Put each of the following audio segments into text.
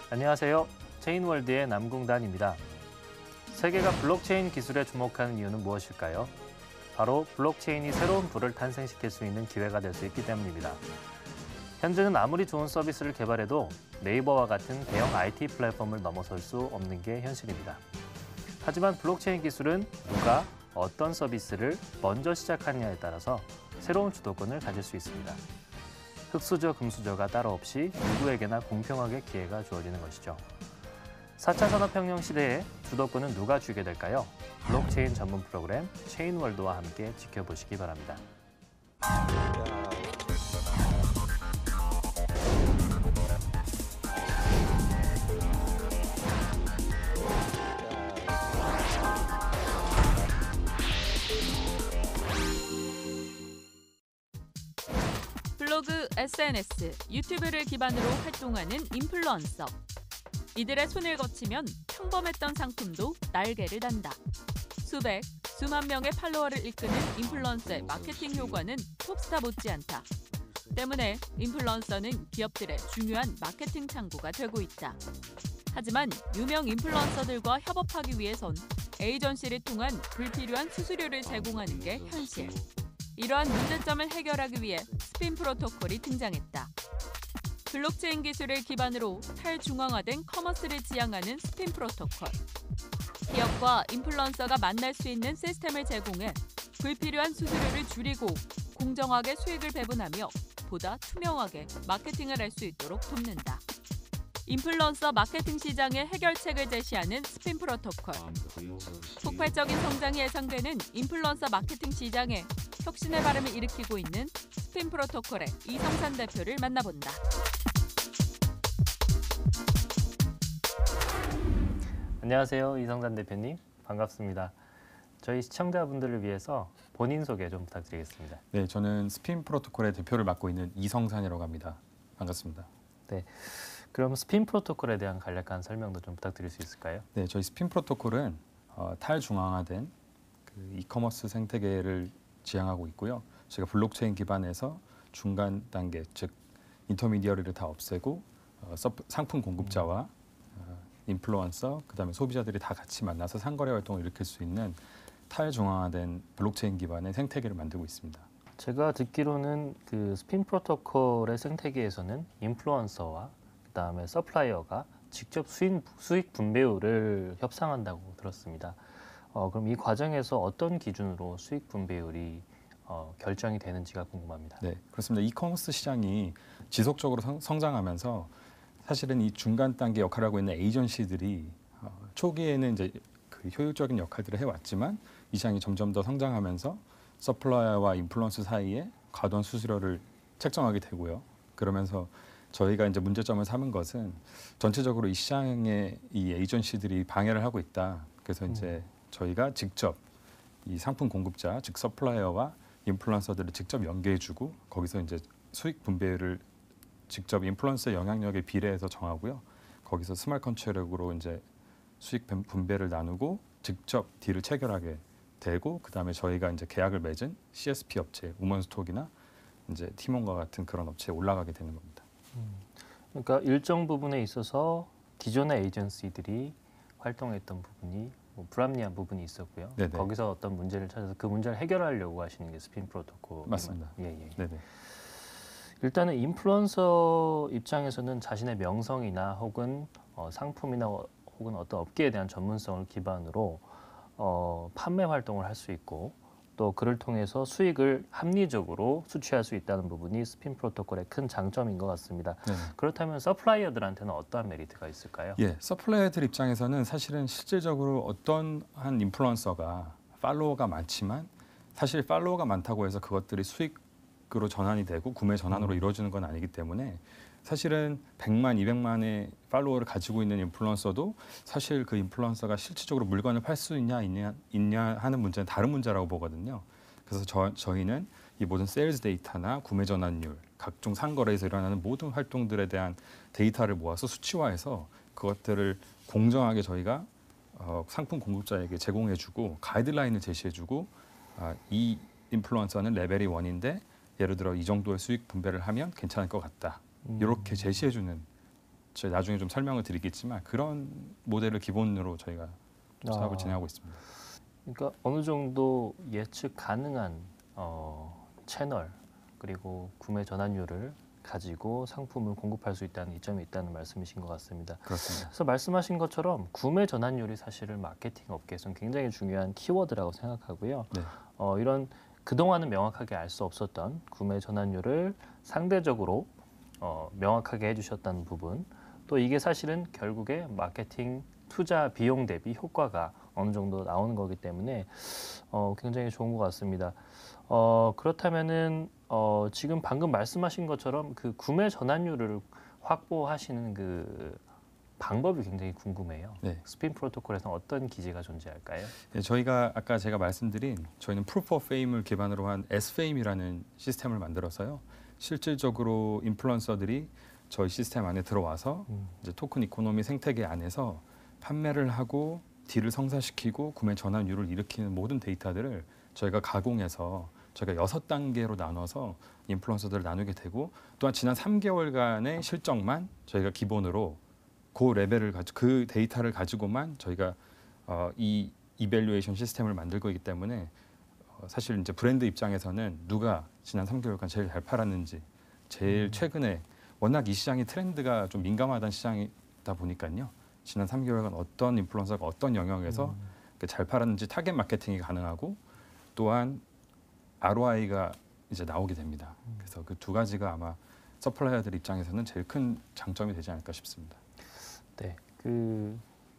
안녕하세요. 체인월드의 남궁단입니다. 세계가 블록체인 기술에 주목하는 이유는 무엇일까요? 바로 블록체인이 새로운 부를 탄생시킬 수 있는 기회가 될 수 있기 때문입니다. 현재는 아무리 좋은 서비스를 개발해도 네이버와 같은 대형 IT 플랫폼을 넘어설 수 없는 게 현실입니다. 하지만 블록체인 기술은 누가 어떤 서비스를 먼저 시작하느냐에 따라서 새로운 주도권을 가질 수 있습니다. 흑수저, 금수저가 따로 없이 누구에게나 공평하게 기회가 주어지는 것이죠. 4차 산업혁명 시대에 주도권은 누가 쥐게 될까요? 블록체인 전문 프로그램 체인월드와 함께 지켜보시기 바랍니다. 블로그, SNS, 유튜브를 기반으로 활동하는 인플루언서. 이들의 손을 거치면 평범했던 상품도 날개를 단다. 수백, 수만 명의 팔로워를 이끄는 인플루언서의 마케팅 효과는 톱스타 못지않다. 때문에 인플루언서는 기업들의 중요한 마케팅 창구가 되고 있다. 하지만 유명 인플루언서들과 협업하기 위해선 에이전시를 통한 불필요한 수수료를 제공하는 게 현실. 이러한 문제점을 해결하기 위해 스핀 프로토콜이 등장했다. 블록체인 기술을 기반으로 탈중앙화된 커머스를 지향하는 스핀 프로토콜. 기업과 인플루언서가 만날 수 있는 시스템을 제공해 불필요한 수수료를 줄이고 공정하게 수익을 배분하며 보다 투명하게 마케팅을 할 수 있도록 돕는다. 인플루언서 마케팅 시장의 해결책을 제시하는 스핀 프로토콜. 폭발적인 성장이 예상되는 인플루언서 마케팅 시장에 혁신의 바람을 일으키고 있는 스핀 프로토콜의 이성산 대표를 만나본다. 안녕하세요. 이성산 대표님. 반갑습니다. 저희 시청자분들을 위해서 본인 소개 좀 부탁드리겠습니다. 네, 저는 스핀 프로토콜의 대표를 맡고 있는 이성산이라고 합니다. 반갑습니다. 네, 그럼 스핀 프로토콜에 대한 간략한 설명도 좀 부탁드릴 수 있을까요? 네, 저희 스핀 프로토콜은 탈중앙화된 그 이커머스 생태계를 지향하고 있고요. 저희가 블록체인 기반에서 중간 단계, 즉 인터미디어리를 다 없애고 상품 공급자와 인플루언서, 그다음에 소비자들이 다 같이 만나서 상거래 활동을 일으킬 수 있는 탈중앙화된 블록체인 기반의 생태계를 만들고 있습니다. 제가 듣기로는 그 스핀 프로토콜의 생태계에서는 인플루언서와 그다음에 서플라이어가 직접 수익 분배율을 협상한다고 들었습니다. 그럼 이 과정에서 어떤 기준으로 수익 분배율이 결정이 되는지가 궁금합니다. 네, 그렇습니다. 이커머스 시장이 지속적으로 성장하면서 사실은 이 중간 단계 역할을 하고 있는 에이전시들이 초기에는 이제 그 효율적인 역할들을 해왔지만 이 시장이 점점 더 성장하면서 서플라이어와 인플루언서 사이에 과도한 수수료를 책정하게 되고요. 그러면서 저희가 이제 문제점을 삼은 것은 전체적으로 이 시장에 이 에이전시들이 방해를 하고 있다. 그래서 이제 저희가 직접 이 상품 공급자, 즉 서플라이어와 인플루언서들을 직접 연계해주고 거기서 이제 수익 분배율을 직접 인플루언서의 영향력에 비례해서 정하고요. 거기서 스마트 컨트랙으로 이제 수익 분배를 나누고 직접 딜을 체결하게 되고 그다음에 저희가 이제 계약을 맺은 CSP 업체, 우먼스톡이나 이제 티몬과 같은 그런 업체에 올라가게 되는 겁니다. 그러니까 일정 부분에 있어서 기존의 에이전시들이 활동했던 부분이 불합리한 부분이 있었고요. 네네. 거기서 어떤 문제를 찾아서 그 문제를 해결하려고 하시는 게 스핀 프로토콜. 맞습니다. 예. 네네. 일단은 인플루언서 입장에서는 자신의 명성이나 혹은 상품이나 혹은 어떤 업계에 대한 전문성을 기반으로 판매 활동을 할 수 있고 또 그를 통해서 수익을 합리적으로 수취할 수 있다는 부분이 스핀 프로토콜의 큰 장점인 것 같습니다. 그렇다면 서플라이어들한테는 어떠한 메리트가 있을까요? 예, 서플라이어들 입장에서는 사실은 실질적으로 어떤 한 인플루언서가 팔로워가 많지만 사실 팔로워가 많다고 해서 그것들이 수익으로 전환이 되고 구매 전환으로 이루어지는 건 아니기 때문에 사실은 100만, 200만의 팔로워를 가지고 있는 인플루언서도 사실 그 인플루언서가 실질적으로 물건을 팔 수 있냐 하는 문제는 다른 문제라고 보거든요. 그래서 저희는 이 모든 세일즈 데이터나 구매 전환율, 각종 상거래에서 일어나는 모든 활동들에 대한 데이터를 모아서 수치화해서 그것들을 공정하게 저희가 상품 공급자에게 제공해주고 가이드라인을 제시해주고 이 인플루언서는 레벨이 1인데 예를 들어 이 정도의 수익 분배를 하면 괜찮을 것 같다. 이렇게 제시해주는 저희 나중에 좀 설명을 드리겠지만 그런 모델을 기본으로 저희가 사업을 진행하고 있습니다. 그러니까 어느 정도 예측 가능한 채널 그리고 구매 전환율을 가지고 상품을 공급할 수 있다는 이점이 있다는 말씀이신 것 같습니다. 그렇습니다. 그래서 말씀하신 것처럼 구매 전환율이 사실은 마케팅 업계에서는 굉장히 중요한 키워드라고 생각하고요. 네. 이런 그동안은 명확하게 알 수 없었던 구매 전환율을 상대적으로 명확하게 해주셨다는 부분, 또 이게 사실은 결국에 마케팅 투자 비용 대비 효과가 어느 정도 나오는 거기 때문에 굉장히 좋은 것 같습니다. 그렇다면은 지금 방금 말씀하신 것처럼 그 구매 전환율을 확보하시는 그 방법이 굉장히 궁금해요. 네. 스핀 프로토콜에서 어떤 기제가 존재할까요? 네, 저희가 아까 제가 말씀드린 저희는 Proof of Fame을 기반으로 한 SFame이라는 시스템을 만들어서요. 실질적으로 인플루언서들이 저희 시스템 안에 들어와서 이제 토큰 이코노미 생태계 안에서 판매를 하고 딜을 성사시키고 구매 전환율을 일으키는 모든 데이터들을 저희가 가공해서 저희가 6단계로 나눠서 인플루언서들을 나누게 되고, 또한 지난 3개월간의 실적만 저희가 기본으로 그 레벨을 그 데이터를 가지고만 저희가 이 이밸류에이션 시스템을 만들고 있기 때문에 사실 이제 브랜드 입장에서는 누가 지난 3개월간 제일 잘 팔았는지, 제일 최근에 워낙 이 시장이 트렌드가 좀 민감하다는 시장이다 보니까요. 지난 3개월간 어떤 인플루언서가 어떤 영역에서 잘 팔았는지 타겟 마케팅이 가능하고, 또한 ROI가 이제 나오게 됩니다. 그래서 그 두 가지가 아마 서플라이어들 입장에서는 제일 큰 장점이 되지 않을까 싶습니다. 네,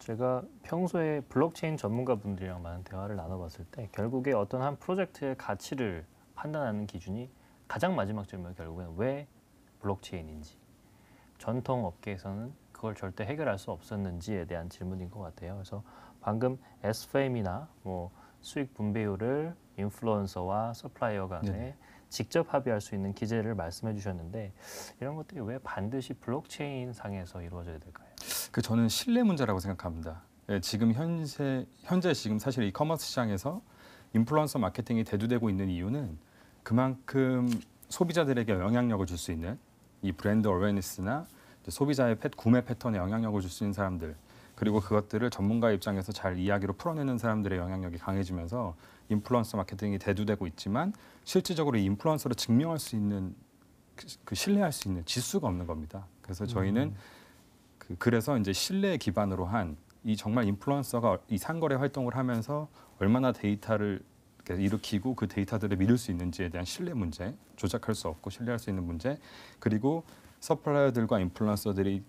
제가 평소에 블록체인 전문가분들이랑 많은 대화를 나눠봤을 때 결국에 어떤 한 프로젝트의 가치를 판단하는 기준이 가장 마지막 질문은 결국엔 왜 블록체인인지, 전통 업계에서는 그걸 절대 해결할 수 없었는지에 대한 질문인 것 같아요. 그래서 방금 SFAM이나 뭐 수익 분배율을 인플루언서와 서플라이어 간에 네네. 직접 합의할 수 있는 기제를 말씀해 주셨는데, 이런 것들이 왜 반드시 블록체인 상에서 이루어져야 될까요? 저는 신뢰 문제라고 생각합니다. 예, 지금 현재 지금 사실 이커머스 시장에서 인플루언서 마케팅이 대두되고 있는 이유는 그만큼 소비자들에게 영향력을 줄 수 있는 이 브랜드 어웨니스나 소비자의 구매 패턴에 영향력을 줄 수 있는 사람들, 그리고 그것들을 전문가 입장에서 잘 이야기로 풀어내는 사람들의 영향력이 강해지면서 인플루언서 마케팅이 대두되고 있지만, 실질적으로 이 인플루언서를 증명할 수 있는 신뢰할 수 있는 지수가 없는 겁니다. 그래서 저희는 그래서 이제 신뢰 기반으로 한 이 정말 인플루언서가 이 상거래 활동을 하면서 얼마나 데이터를 일으키고 그 데이터들을 믿을 수 있는지에 대한 신뢰 문제, 조작할 수 없고 신뢰할 수 있는 문제, 그리고 서플라이어들과 인플루언서들이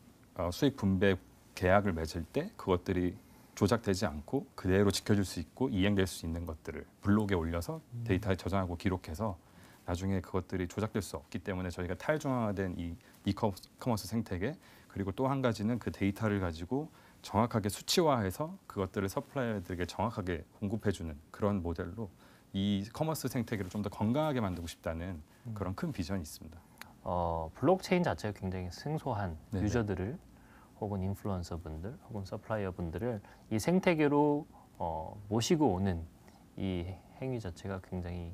수익 분배 계약을 맺을 때 그것들이 조작되지 않고 그대로 지켜줄 수 있고 이행될 수 있는 것들을 블록에 올려서 데이터에 저장하고 기록해서 나중에 그것들이 조작될 수 없기 때문에 저희가 탈중앙화된 이 이커머스 생태계, 그리고 또 한 가지는 그 데이터를 가지고 정확하게 수치화해서 그것들을 서플라이어들에게 정확하게 공급해주는 그런 모델로 이 커머스 생태계를 좀 더 건강하게 만들고 싶다는 그런 큰 비전이 있습니다. 블록체인 자체가 굉장히 생소한 네네. 유저들을 혹은 인플루언서 분들 혹은 서플라이어 분들을 이 생태계로 모시고 오는 이 행위 자체가 굉장히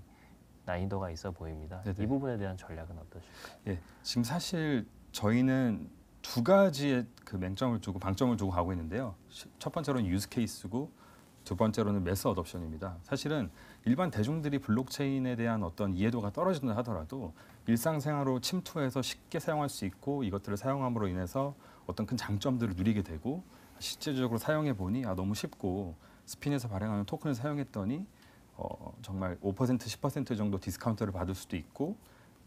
난이도가 있어 보입니다. 네네. 이 부분에 대한 전략은 어떠실까요? 예, 지금 사실 저희는 두 가지의 그 맹점을 두고 방점을 두고 가고 있는데요. 첫 번째로는 유즈 케이스고 두 번째로는 매스 어덥션입니다. 사실은 일반 대중들이 블록체인에 대한 어떤 이해도가 떨어진다 하더라도 일상생활로 침투해서 쉽게 사용할 수 있고, 이것들을 사용함으로 인해서 어떤 큰 장점들을 누리게 되고, 실제적으로 사용해 보니 너무 쉽고, 스핀에서 발행하는 토큰을 사용했더니 정말 5% 10% 정도 디스카운트를 받을 수도 있고,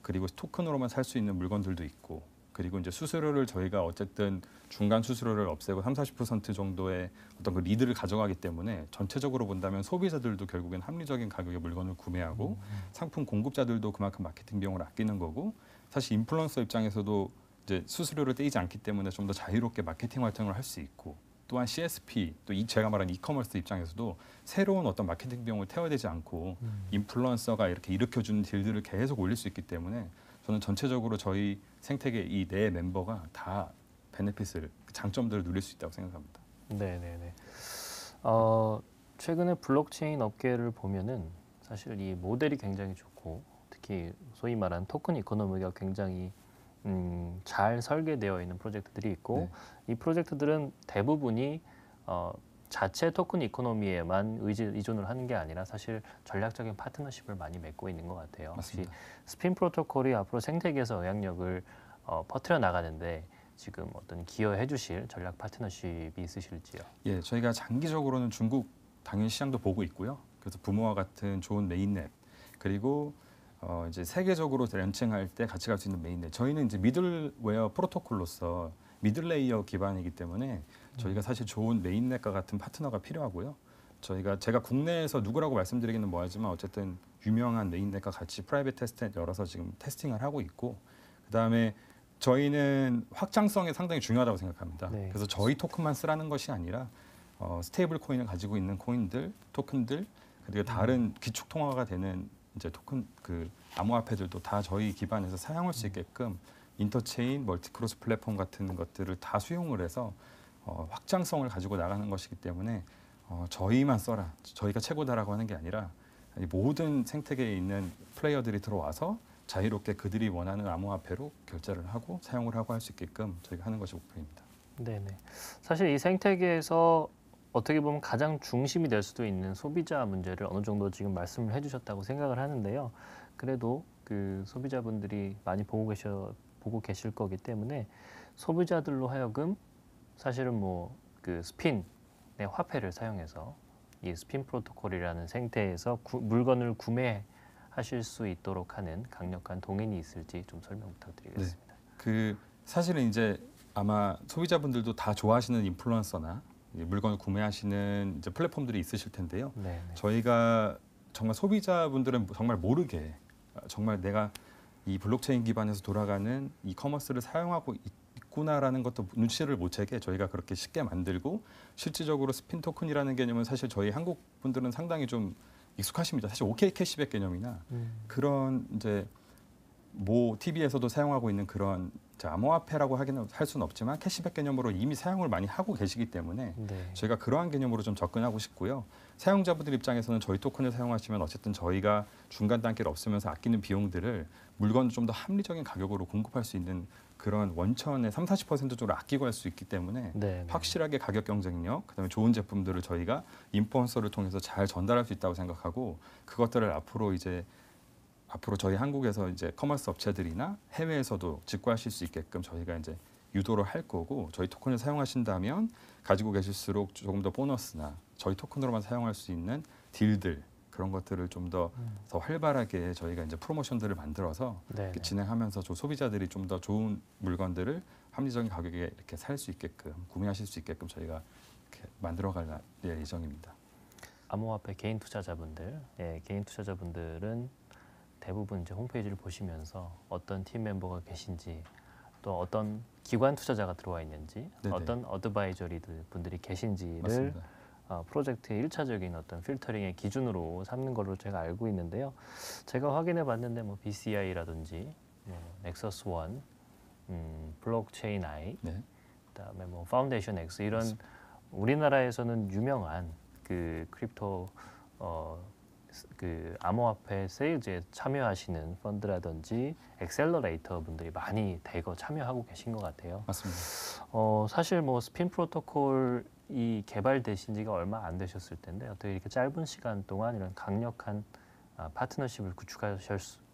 그리고 토큰으로만 살 수 있는 물건들도 있고, 그리고 이제 수수료를 저희가 어쨌든 중간 수수료를 없애고 30-40% 정도의 어떤 그 리드를 가져가기 때문에 전체적으로 본다면 소비자들도 결국엔 합리적인 가격의 물건을 구매하고 상품 공급자들도 그만큼 마케팅 비용을 아끼는 거고, 사실 인플루언서 입장에서도 이제 수수료를 떼이지 않기 때문에 좀 더 자유롭게 마케팅 활동을 할 수 있고, 또한 CSP 또 제가 말한 이커머스 입장에서도 새로운 어떤 마케팅 비용을 태워야 되지 않고 인플루언서가 이렇게 일으켜주는 딜들을 계속 올릴 수 있기 때문에 저는 전체적으로 저희 생태계 이 네 멤버가 다 베네핏을, 장점들을 누릴 수 있다고 생각합니다. 네네네. 최근에 블록체인 업계를 보면은 사실 이 모델이 굉장히 좋고, 특히 소위 말하는 토큰 이코노미가 굉장히 잘 설계되어 있는 프로젝트들이 있고 네. 이 프로젝트들은 대부분이 자체 토큰 이코노미에만 의존을 하는 게 아니라 사실 전략적인 파트너십을 많이 맺고 있는 것 같아요. 맞습니다. 혹시 스핀 프로토콜이 앞으로 생태계에서 영향력을 퍼뜨려 나가는데 지금 어떤 기여해 주실 전략 파트너십이 있으실지요? 예, 저희가 장기적으로는 중국 당연히 시장도 보고 있고요. 그래서 부모와 같은 좋은 메인넷 그리고 이제 세계적으로 런칭할 때 같이 갈 수 있는 메인넷. 저희는 이제 미들웨어 프로토콜로서 미들레이어 기반이기 때문에 저희가 사실 좋은 메인넷과 같은 파트너가 필요하고요. 제가 국내에서 누구라고 말씀드리기는 뭐하지만 어쨌든 유명한 메인넷과 같이 프라이빗 테스트넷 열어서 지금 테스팅을 하고 있고 그다음에 저희는 확장성이 상당히 중요하다고 생각합니다. 네. 그래서 저희 토큰만 쓰라는 것이 아니라 스테이블 코인을 가지고 있는 코인들, 토큰들 그리고 다른 기축 통화가 되는 이제 토큰 그 암호화폐들도 다 저희 기반에서 사용할 수 있게끔 인터체인, 멀티크로스 플랫폼 같은 것들을 다 수용을 해서 확장성을 가지고 나가는 것이기 때문에 저희만 써라, 저희가 최고다라고 하는 게 아니라 모든 생태계에 있는 플레이어들이 들어와서 자유롭게 그들이 원하는 암호화폐로 결제를 하고 사용을 하고 할 수 있게끔 저희가 하는 것이 목표입니다. 네네. 사실 이 생태계에서 어떻게 보면 가장 중심이 될 수도 있는 소비자 문제를 어느 정도 지금 말씀을 해주셨다고 생각을 하는데요. 그래도 그 소비자분들이 많이 보고 계실 거기 때문에 소비자들로 하여금 사실은 뭐 그 스핀의 화폐를 사용해서 이 스핀 프로토콜이라는 생태에서 물건을 구매하실 수 있도록 하는 강력한 동인이 있을지 좀 설명 부탁드리겠습니다. 그 사실은 이제 아마 소비자분들도 다 좋아하시는 인플루언서나 물건을 구매하시는 이제 플랫폼들이 있으실 텐데요. 네. 저희가 정말 소비자분들은 정말 모르게 정말 내가 이 블록체인 기반에서 돌아가는 이커머스를 사용하고 있구나라는 것도 눈치를 못 채게 저희가 그렇게 쉽게 만들고 실질적으로 스핀 토큰이라는 개념은 사실 저희 한국 분들은 상당히 좀 익숙하십니다. 사실 OK 캐시백 개념이나 그런 이제 모 TV에서도 사용하고 있는 그런 암호화폐라고 할 수는 없지만 캐시백 개념으로 이미 사용을 많이 하고 계시기 때문에 네. 저희가 그러한 개념으로 좀 접근하고 싶고요. 사용자분들 입장에서는 저희 토큰을 사용하시면 어쨌든 저희가 중간 단계를 없으면서 아끼는 비용들을 물건을 좀 더 합리적인 가격으로 공급할 수 있는 그런 원천의 30~40% 정도를 아끼고 할 수 있기 때문에 네. 확실하게 가격 경쟁력, 그다음에 좋은 제품들을 저희가 인플루언서를 통해서 잘 전달할 수 있다고 생각하고 그것들을 앞으로 저희 한국에서 이제 커머스 업체들이나 해외에서도 직구하실 수 있게끔 저희가 이제 유도를 할 거고 저희 토큰을 사용하신다면 가지고 계실수록 조금 더 보너스나 저희 토큰으로만 사용할 수 있는 딜들 그런 것들을 좀 더 활발하게 저희가 이제 프로모션들을 만들어서 이렇게 진행하면서 소비자들이 좀 더 좋은 물건들을 합리적인 가격에 이렇게 살 수 있게끔 구매하실 수 있게끔 저희가 이렇게 만들어갈 예정입니다. 암호화폐 개인 투자자분들은 대부분 이제 홈페이지를 보시면서 어떤 팀 멤버가 계신지 또 어떤 기관 투자자가 들어와 있는지 네네. 어떤 어드바이저리들 분들이 계신지를 맞습니다. 프로젝트의 1차적인 어떤 필터링의 기준으로 삼는 걸로 제가 알고 있는데요. 제가 확인해 봤는데 뭐 BCI라든지 넥서스 원, 블록체인 아이, 네. 그다음에 뭐 파운데이션 X 이런 맞습니다. 우리나라에서는 유명한 그 크립토 그 암호화폐 세일즈에 참여하시는 펀드라든지 엑셀러레이터 분들이 많이 대거 참여하고 계신 것 같아요. 맞습니다. 사실 뭐 스핀 프로토콜이 개발되신 지가 얼마 안 되셨을 텐데 어떻게 이렇게 짧은 시간 동안 이런 강력한 파트너십을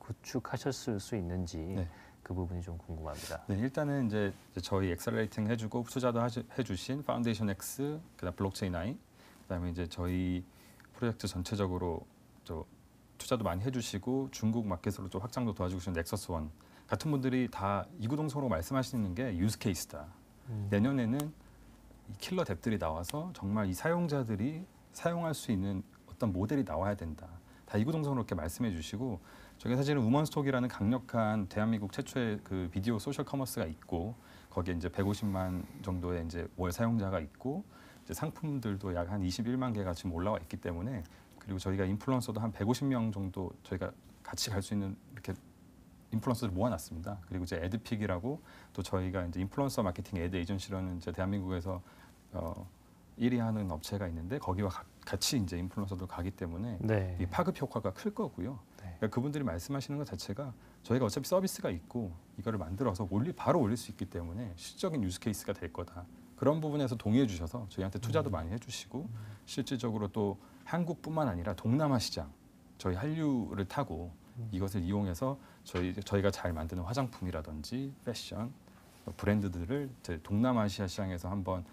구축하셨을 수 있는지 네. 그 부분이 좀 궁금합니다. 네, 일단은 이제 저희 엑셀레이팅 해주고 투자도 해주신 파운데이션 X, 그다음 블록체인 아이, 그다음에 이제 저희 프로젝트 전체적으로 투자도 많이 해주시고 중국 마켓으로 좀 확장도 도와주시는 넥서스 원 같은 분들이 다 이구동성으로 말씀하시는 게 유즈 케이스다. 내년에는 이 킬러 뎁들이 나와서 정말 이 사용자들이 사용할 수 있는 어떤 모델이 나와야 된다. 다 이구동성으로 이렇게 말씀해 주시고 저게 사실은 우먼스톡이라는 강력한 대한민국 최초의 그 비디오 소셜 커머스가 있고 거기에 이제 150만 정도의 이제 월 사용자가 있고 이제 상품들도 약 한 21만 개가 지금 올라와 있기 때문에 그리고 저희가 인플루언서도 한 150명 정도 저희가 같이 갈 수 있는 이렇게 인플루언서를 모아놨습니다. 그리고 이제 에드픽이라고 또 저희가 이제 인플루언서 마케팅 에드 에이전시라는 이제 대한민국에서 1위 하는 업체가 있는데 거기와 같이 이제 인플루언서들 가기 때문에 네. 이 파급 효과가 클 거고요. 네. 그러니까 그분들이 말씀하시는 것 자체가 저희가 어차피 서비스가 있고 이거를 만들어서 바로 올릴 수 있기 때문에 실적인 유스 케이스가 될 거다. 그런 부분에서 동의해 주셔서 저희한테 투자도 많이 해주시고 실질적으로 또 한국뿐만 아니라 동남아 시장 저희 한류를 타고 이것을 이용해서 저희가 잘 만드는 화장품이라든지 패션 브랜드들을 이제 동남아시아 시장에서 한번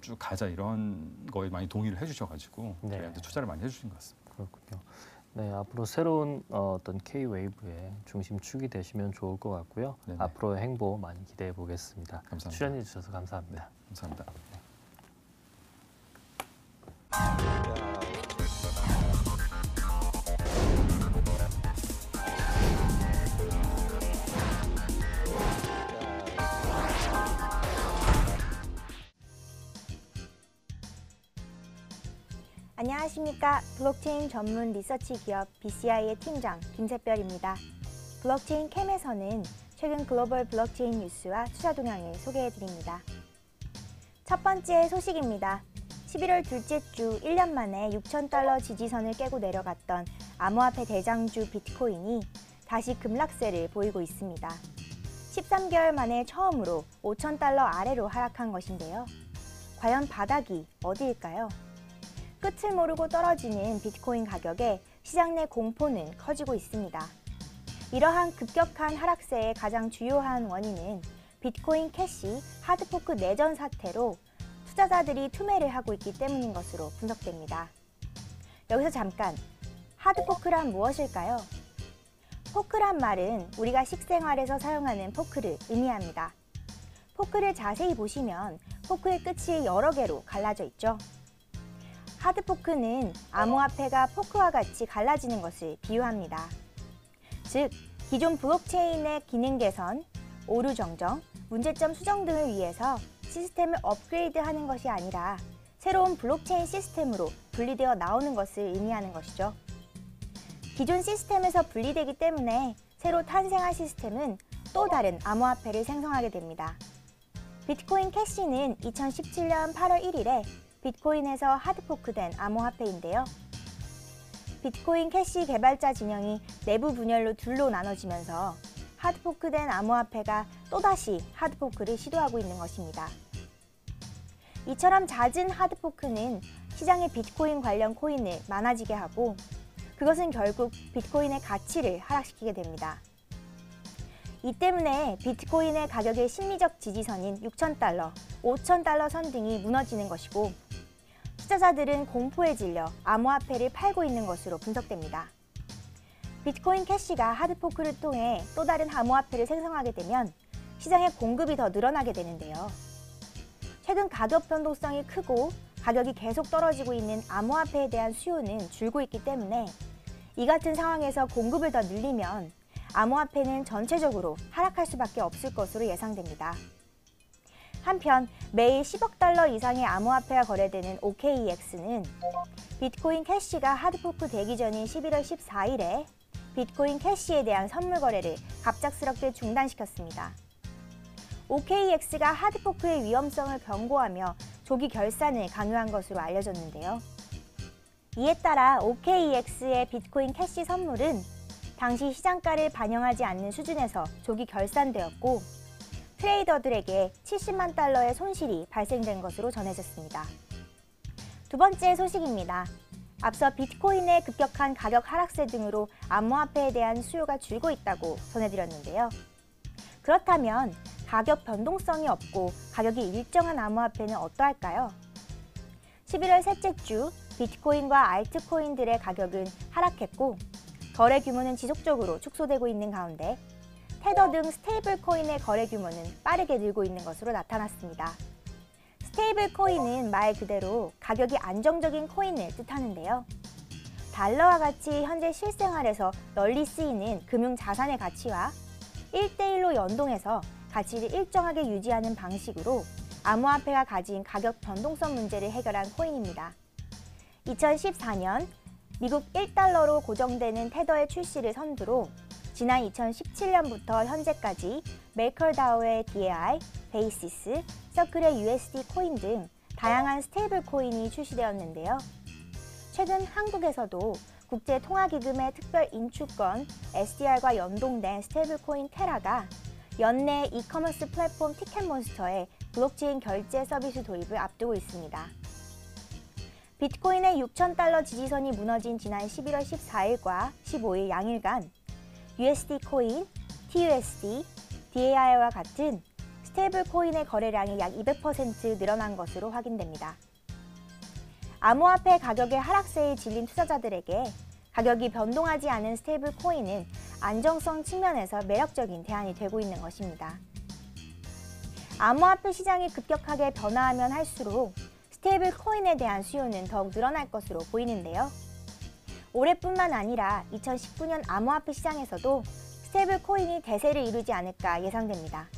쭉 가자 이런 거에 많이 동의를 해주셔가지고 네. 저희한테 투자를 많이 해주신 것 같습니다. 그렇군요. 네, 앞으로 새로운 어떤 K-웨이브의 중심축이 되시면 좋을 것 같고요. 네네. 앞으로의 행보 많이 기대해 보겠습니다. 감사합니다. 출연해 주셔서 감사합니다. 감사합니다. 안녕하십니까. 블록체인 전문 리서치 기업 BCI의 팀장 김샛별입니다. 블록체인 캠에서는 최근 글로벌 블록체인 뉴스와 투자 동향을 소개해드립니다. 첫 번째 소식입니다. 11월 둘째 주 1년 만에 6,000달러 지지선을 깨고 내려갔던 암호화폐 대장주 비트코인이 다시 급락세를 보이고 있습니다. 13개월 만에 처음으로 5,000달러 아래로 하락한 것인데요. 과연 바닥이 어디일까요? 끝을 모르고 떨어지는 비트코인 가격에 시장 내 공포는 커지고 있습니다. 이러한 급격한 하락세의 가장 주요한 원인은 비트코인 캐시 하드포크 내전 사태로 투자자들이 투매를 하고 있기 때문인 것으로 분석됩니다. 여기서 잠깐, 하드포크란 무엇일까요? 포크란 말은 우리가 식생활에서 사용하는 포크를 의미합니다. 포크를 자세히 보시면 포크의 끝이 여러 개로 갈라져 있죠. 하드포크는 암호화폐가 포크와 같이 갈라지는 것을 비유합니다. 즉, 기존 블록체인의 기능 개선, 오류 정정, 문제점 수정 등을 위해서 시스템을 업그레이드하는 것이 아니라 새로운 블록체인 시스템으로 분리되어 나오는 것을 의미하는 것이죠. 기존 시스템에서 분리되기 때문에 새로 탄생한 시스템은 또 다른 암호화폐를 생성하게 됩니다. 비트코인 캐시는 2017년 8월 1일에 비트코인에서 하드포크된 암호화폐인데요. 비트코인 캐시 개발자 진영이 내부 분열로 둘로 나눠지면서 하드포크된 암호화폐가 또다시 하드포크를 시도하고 있는 것입니다. 이처럼 잦은 하드포크는 시장의 비트코인 관련 코인을 많아지게 하고 그것은 결국 비트코인의 가치를 하락시키게 됩니다. 이 때문에 비트코인의 가격의 심리적 지지선인 6,000달러, 5,000달러 선 등이 무너지는 것이고 투자자들은 공포에 질려 암호화폐를 팔고 있는 것으로 분석됩니다. 비트코인 캐시가 하드포크를 통해 또 다른 암호화폐를 생성하게 되면 시장의 공급이 더 늘어나게 되는데요. 최근 가격 변동성이 크고 가격이 계속 떨어지고 있는 암호화폐에 대한 수요는 줄고 있기 때문에 이 같은 상황에서 공급을 더 늘리면 암호화폐는 전체적으로 하락할 수밖에 없을 것으로 예상됩니다. 한편 매일 10억 달러 이상의 암호화폐가 거래되는 OKEX는 비트코인 캐시가 하드포크 되기 전인 11월 14일에 비트코인 캐시에 대한 선물 거래를 갑작스럽게 중단시켰습니다. OKEX가 하드포크의 위험성을 경고하며 조기 결산을 강요한 것으로 알려졌는데요. 이에 따라 OKEX의 비트코인 캐시 선물은 당시 시장가를 반영하지 않는 수준에서 조기 결산되었고 트레이더들에게 70만 달러의 손실이 발생된 것으로 전해졌습니다. 두 번째 소식입니다. 앞서 비트코인의 급격한 가격 하락세 등으로 암호화폐에 대한 수요가 줄고 있다고 전해드렸는데요. 그렇다면 가격 변동성이 없고 가격이 일정한 암호화폐는 어떠할까요? 11월 셋째 주 비트코인과 알트코인들의 가격은 하락했고 거래 규모는 지속적으로 축소되고 있는 가운데 테더 등 스테이블 코인의 거래 규모는 빠르게 늘고 있는 것으로 나타났습니다. 스테이블 코인은 말 그대로 가격이 안정적인 코인을 뜻하는데요. 달러와 같이 현재 실생활에서 널리 쓰이는 금융 자산의 가치와 1대1로 연동해서 가치를 일정하게 유지하는 방식으로 암호화폐가 가진 가격 변동성 문제를 해결한 코인입니다. 2014년 미국 1달러로 고정되는 테더의 출시를 선두로 지난 2017년부터 현재까지 메이커다오의 DAI, 베이시스, 서클의 USD 코인 등 다양한 스테이블 코인이 출시되었는데요. 최근 한국에서도 국제통화기금의 특별 인출권 SDR과 연동된 스테이블코인 테라가 연내 이커머스 플랫폼 티켓몬스터의 블록체인 결제 서비스 도입을 앞두고 있습니다. 비트코인의 6,000달러 지지선이 무너진 지난 11월 14일과 15일 양일간 USD 코인, TUSD, DAI와 같은 스테이블 코인의 거래량이 약 200% 늘어난 것으로 확인됩니다. 암호화폐 가격의 하락세에 질린 투자자들에게 가격이 변동하지 않은 스테이블 코인은 안정성 측면에서 매력적인 대안이 되고 있는 것입니다. 암호화폐 시장이 급격하게 변화하면 할수록 스테이블 코인에 대한 수요는 더욱 늘어날 것으로 보이는데요. 올해뿐만 아니라 2019년 암호화폐 시장에서도 스테이블 코인이 대세를 이루지 않을까 예상됩니다.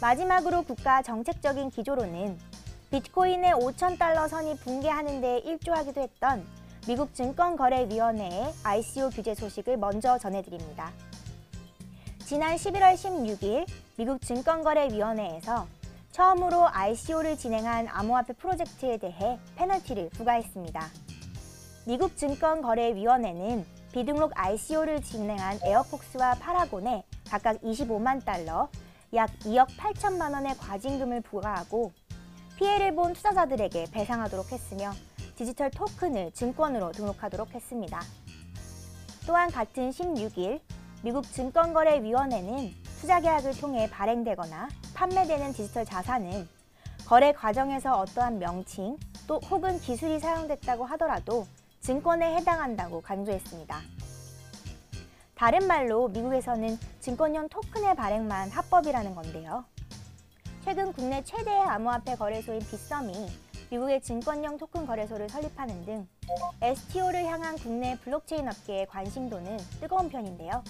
마지막으로 국가 정책적인 기조로는 비트코인의 5,000달러 선이 붕괴하는 데 일조하기도 했던 미국 증권거래위원회의 ICO 규제 소식을 먼저 전해드립니다. 지난 11월 16일 미국 증권거래위원회에서 처음으로 ICO를 진행한 암호화폐 프로젝트에 대해 페널티를 부과했습니다. 미국 증권거래위원회는 비등록 ICO를 진행한 에어폭스와 파라곤에 각각 25만 달러, 약 2억 8천만 원의 과징금을 부과하고 피해를 본 투자자들에게 배상하도록 했으며 디지털 토큰을 증권으로 등록하도록 했습니다. 또한 같은 16일 미국 증권거래위원회는 투자계약을 통해 발행되거나 판매되는 디지털 자산은 거래 과정에서 어떠한 명칭 또 혹은 기술이 사용됐다고 하더라도 증권에 해당한다고 강조했습니다. 다른 말로 미국에서는 증권형 토큰의 발행만 합법이라는 건데요. 최근 국내 최대의 암호화폐 거래소인 빗썸이 미국의 증권형 토큰 거래소를 설립하는 등 STO를 향한 국내 블록체인 업계의 관심도는 뜨거운 편인데요.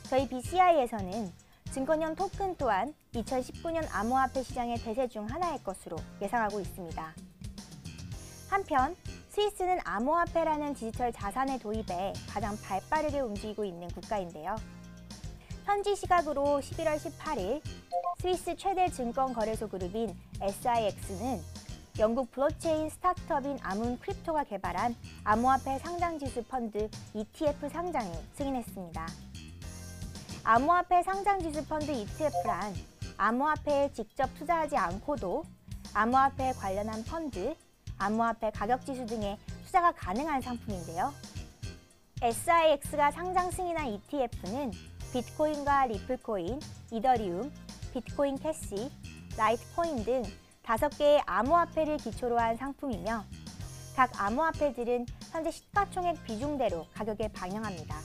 저희 BCI에서는 증권형 토큰 또한 2019년 암호화폐 시장의 대세 중 하나일 것으로 예상하고 있습니다. 한편 스위스는 암호화폐라는 디지털 자산의 도입에 가장 발빠르게 움직이고 있는 국가인데요. 현지 시각으로 11월 18일 스위스 최대 증권 거래소 그룹인 SIX는 영국 블록체인 스타트업인 아문 크립토가 개발한 암호화폐 상장지수 펀드 ETF 상장을 승인했습니다. 암호화폐 상장지수 펀드 ETF란 암호화폐에 직접 투자하지 않고도 암호화폐에 관련한 펀드, 암호화폐 가격지수 등의 투자가 가능한 상품인데요. SIX가 상장 승인한 ETF는 비트코인과 리플코인, 이더리움, 비트코인 캐시, 라이트코인 등 5개의 암호화폐를 기초로 한 상품이며 각 암호화폐들은 현재 시가총액 비중대로 가격에 반영합니다.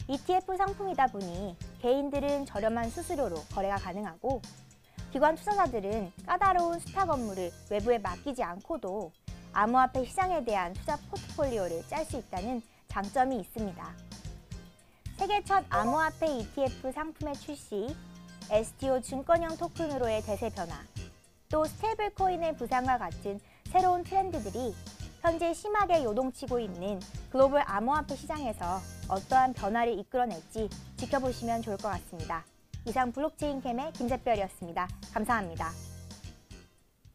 ETF 상품이다 보니 개인들은 저렴한 수수료로 거래가 가능하고 기관 투자자들은 까다로운 스탁 업무를 외부에 맡기지 않고도 암호화폐 시장에 대한 투자 포트폴리오를 짤 수 있다는 장점이 있습니다. 세계 첫 암호화폐 ETF 상품의 출시, STO 증권형 토큰으로의 대세 변화, 또 스테이블 코인의 부상과 같은 새로운 트렌드들이 현재 심하게 요동치고 있는 글로벌 암호화폐 시장에서 어떠한 변화를 이끌어낼지 지켜보시면 좋을 것 같습니다. 이상 블록체인 캠의 김zet별이었습니다. 감사합니다.